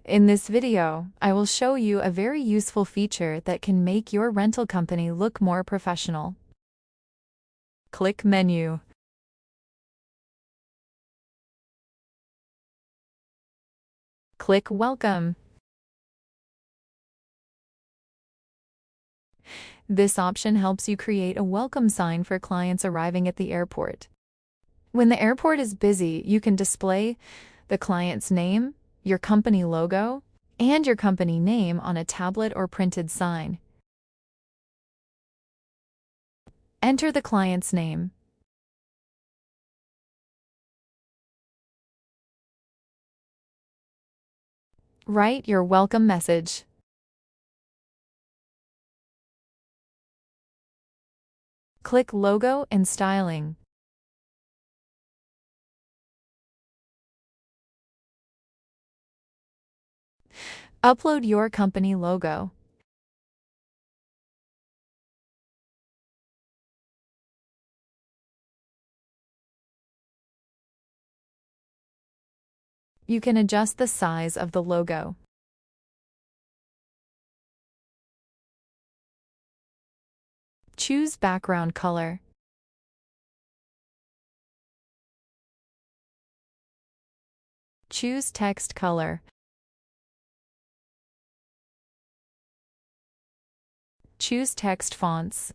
In this video, I will show you a very useful feature that can make your rental company look more professional. Click Menu. Click Welcome. This option helps you create a welcome sign for clients arriving at the airport. When the airport is busy, you can display the client's name, your company logo, and your company name on a tablet or printed sign. Enter the client's name. Write your welcome message. Click Logo and Styling. Upload your company logo. You can adjust the size of the logo. Choose background color. Choose text color. Choose text fonts.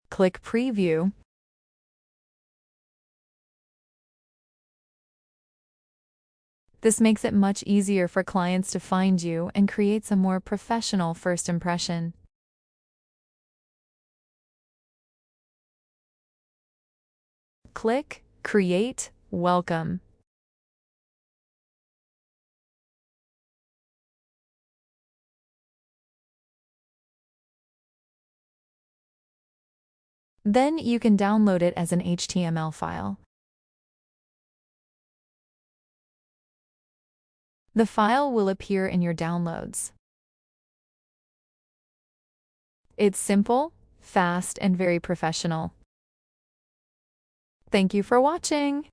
Click Preview. This makes it much easier for clients to find you and creates a more professional first impression. Click Create Welcome. Then you can download it as an HTML file. The file will appear in your downloads. It's simple, fast, and very professional. Thank you for watching.